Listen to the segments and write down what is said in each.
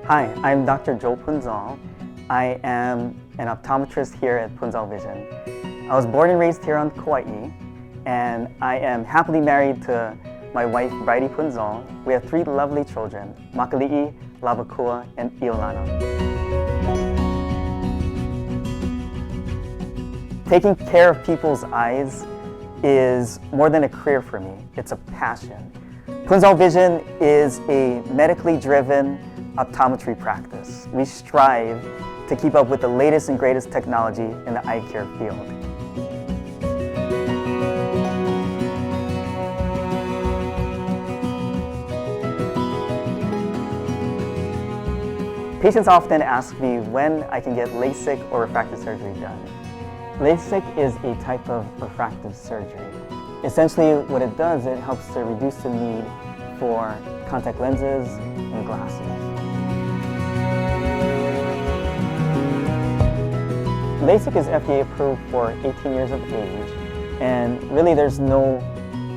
Hi, I'm Dr. Joe Punzal. I am an optometrist here at Punzal Vision. I was born and raised here on Kaua'i, and I am happily married to my wife, Bridie Punzal. We have 3 lovely children, Makali'i, Lavakua, and Iolana. Taking care of people's eyes is more than a career for me, it's a passion. Punzal Vision is a medically driven optometry practice. We strive to keep up with the latest and greatest technology in the eye care field. Patients often ask me when I can get LASIK or refractive surgery done. LASIK is a type of refractive surgery. Essentially what it does, it helps to reduce the need for contact lenses and glasses. LASIK is FDA approved for 18 years of age, and really there's no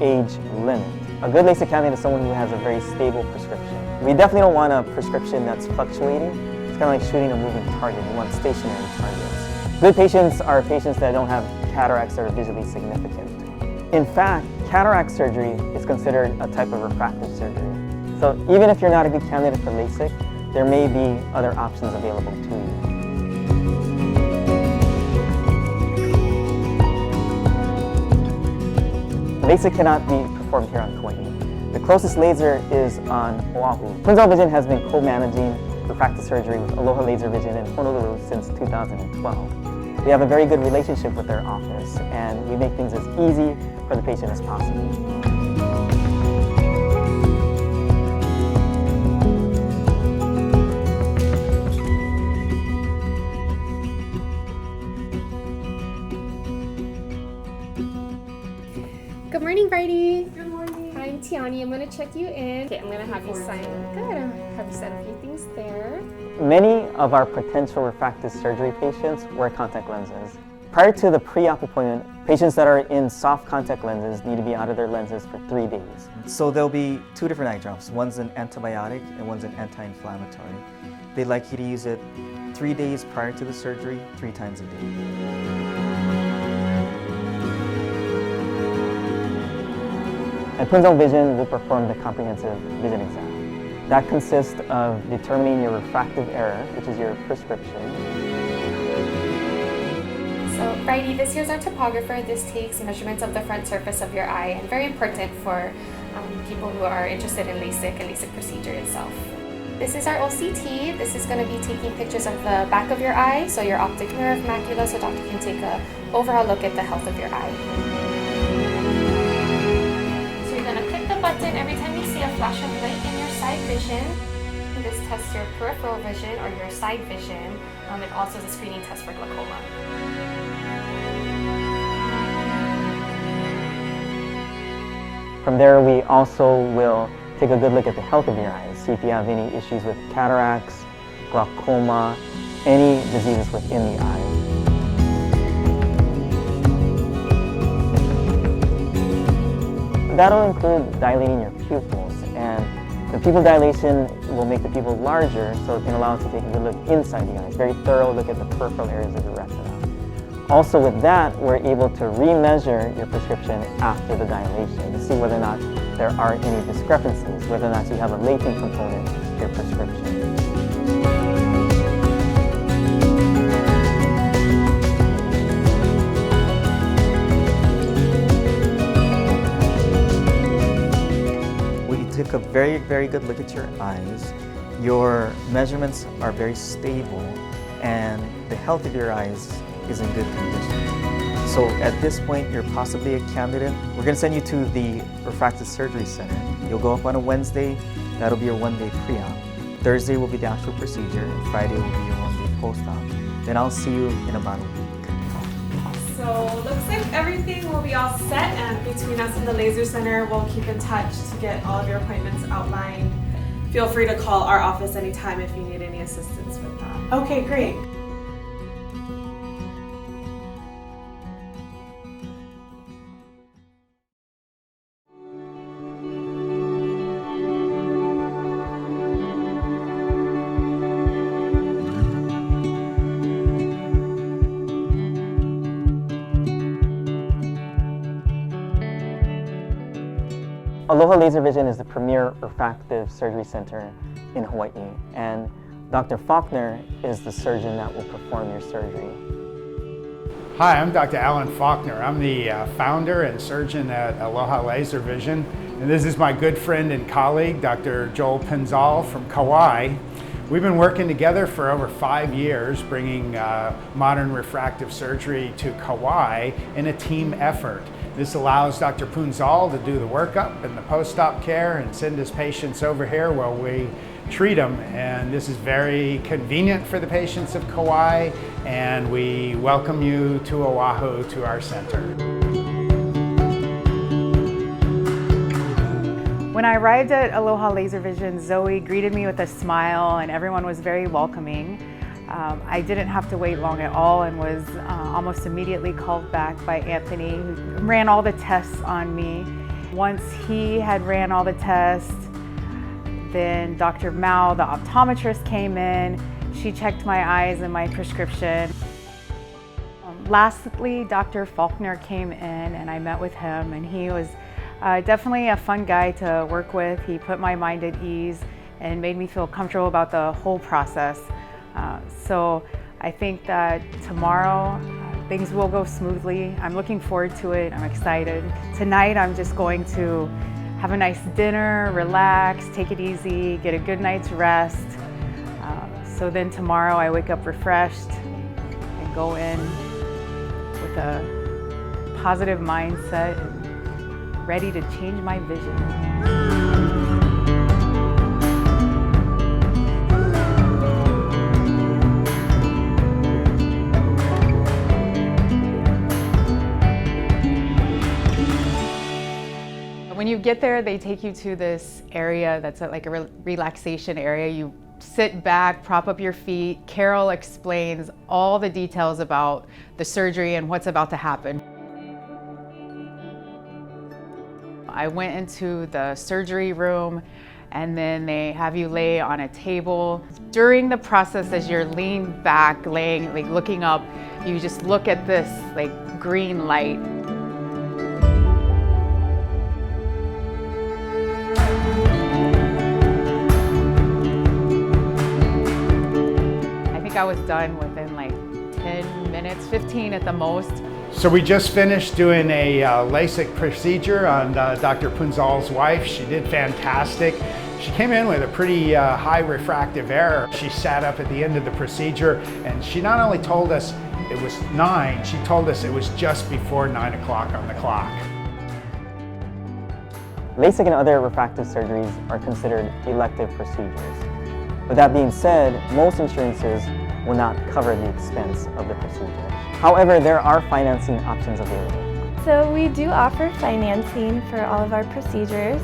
age limit. A good LASIK candidate is someone who has a very stable prescription. We definitely don't want a prescription that's fluctuating. It's kind of like shooting a moving target. We want stationary targets. Good patients are patients that don't have cataracts that are visually significant. In fact, cataract surgery is considered a type of refractive surgery. So even if you're not a good candidate for LASIK, there may be other options available to you. LASIK cannot be performed here on Kaua'i. The closest laser is on Oʻahu. Punzal Vision has been co-managing refractive surgery with Aloha Laser Vision in Honolulu since 2012. We have a very good relationship with their office, and we make things as easy for the patient as possible. Good morning, Bridie. Good morning. Hi, I'm Tiani. I'm going to check you in. Okay, I'm going to have you sign. Good. I'll have you sign a few things there. Many of our potential refractive surgery patients wear contact lenses. Prior to the pre-op appointment, patients that are in soft contact lenses need to be out of their lenses for 3 days. So there'll be 2 different eye drops. One's an antibiotic and one's an anti-inflammatory. They'd like you to use it 3 days prior to the surgery, 3 times a day. At Punzal Vision, we'll perform the comprehensive vision exam. That consists of determining your refractive error, which is your prescription. So, Bridie, this here's our topographer. This takes measurements of the front surface of your eye, and very important for people who are interested in LASIK and LASIK procedure itself. This is our OCT. This is going to be taking pictures of the back of your eye, so your optic nerve, macula, so doctor can take an overall look at the health of your eye. Button every time you see a flash of light in your side vision. This tests your peripheral vision or your side vision. It also is a screening test for glaucoma. From there, we also will take a good look at the health of your eyes, see if you have any issues with cataracts, glaucoma, any diseases within the eye. That'll include dilating your pupils, and the pupil dilation will make the pupil larger, so it can allow us to take a good look inside the eyes, very thorough look at the peripheral areas of your retina. Also with that, we're able to re-measure your prescription after the dilation to see whether or not there are any discrepancies, whether or not you have a latent component to your prescription. Took a very, very good look at your eyes. Your measurements are very stable, and the health of your eyes is in good condition. So at this point, you're possibly a candidate. We're going to send you to the refractive surgery center. You'll go up on a Wednesday. That'll be your 1-day pre-op. Thursday will be the actual procedure, and Friday will be your 1-day post-op. Then I'll see you in about a week. So looks like everything will be all set, and between us and the laser center, we'll keep in touch to get all of your appointments outlined. Feel free to call our office anytime if you need any assistance with that. Okay, great. Aloha Laser Vision is the premier refractive surgery center in Hawaii, and Dr. Faulkner is the surgeon that will perform your surgery. Hi, I'm Dr. Alan Faulkner. I'm the founder and surgeon at Aloha Laser Vision, and this is my good friend and colleague, Dr. Joel Punzal from Kaua'i. We've been working together for over 5 years, bringing modern refractive surgery to Kaua'i in a team effort. This allows Dr. Punzal to do the workup and the post-op care and send his patients over here while we treat them. And this is very convenient for the patients of Kaua'i, and we welcome you to Oʻahu, to our center. When I arrived at Aloha Laser Vision, Zoe greeted me with a smile and everyone was very welcoming. I didn't have to wait long at all and was almost immediately called back by Anthony, who ran all the tests on me. Once he had ran all the tests, then Dr. Mao, the optometrist, came in. She checked my eyes and my prescription. Lastly, Dr. Faulkner came in and I met with him, and he was definitely a fun guy to work with. He put my mind at ease and made me feel comfortable about the whole process. So I think that tomorrow things will go smoothly. I'm looking forward to it. I'm excited. Tonight I'm just going to have a nice dinner, relax, take it easy, get a good night's rest. So then tomorrow I wake up refreshed and go in with a positive mindset and ready to change my vision. When you get there, they take you to this area that's like a relaxation area. You sit back, prop up your feet. Carol explains all the details about the surgery and what's about to happen. I went into the surgery room, and then they have you lay on a table. During the process, as you're leaning back, looking up, you just look at this green light. I was done within 10 minutes, 15 at the most. So we just finished doing a LASIK procedure on Dr. Punzal's wife. She did fantastic. She came in with a pretty high refractive error. She sat up at the end of the procedure, and she not only told us it was 9, she told us it was just before 9 o'clock on the clock. LASIK and other refractive surgeries are considered elective procedures. With that being said, most insurances will not cover the expense of the procedure. However, there are financing options available. So we do offer financing for all of our procedures.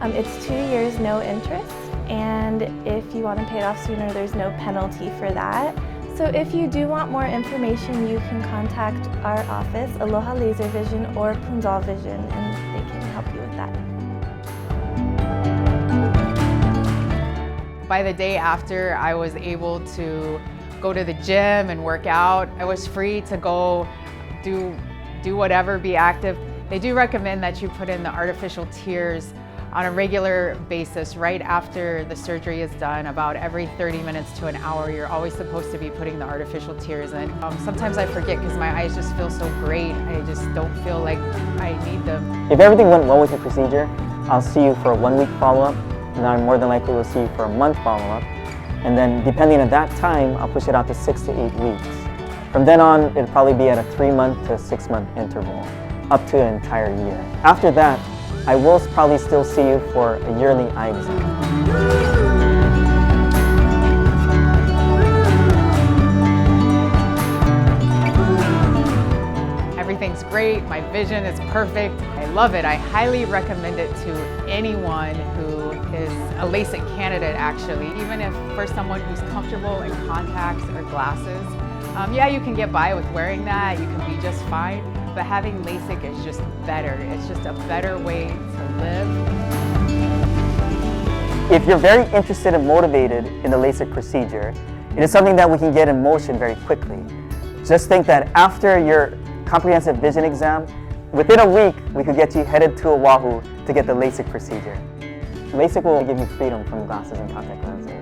It's 2 years, no interest, and if you want to pay it off sooner, there's no penalty for that. So if you do want more information, you can contact our office, Aloha Laser Vision or Punzal Vision, and they can help you with that. By the day after, I was able to go to the gym and work out. I was free to go do whatever, be active. They do recommend that you put in the artificial tears on a regular basis right after the surgery is done. About every 30 minutes to an hour, you're always supposed to be putting the artificial tears in. Sometimes I forget because my eyes just feel so great. I just don't feel like I need them. If everything went well with your procedure, I'll see you for a 1-week follow-up, and I more than likely will see you for a month follow-up. And then depending on that time, I'll push it out to 6 to 8 weeks. From then on, it'll probably be at a 3-month to 6-month interval, up to an entire year. After that, I will probably still see you for a yearly eye exam. Everything's great, my vision is perfect. I love it. I highly recommend it to anyone who is a LASIK candidate, actually. Even if for someone who's comfortable in contacts or glasses. Yeah, you can get by with wearing that, you can be just fine, but having LASIK is just better. It's just a better way to live. If you're very interested and motivated in the LASIK procedure, it is something that we can get in motion very quickly. Just think that after your comprehensive vision exam, within a week, we could get you headed to Oʻahu to get the LASIK procedure. LASIK will give you freedom from glasses and contact lenses.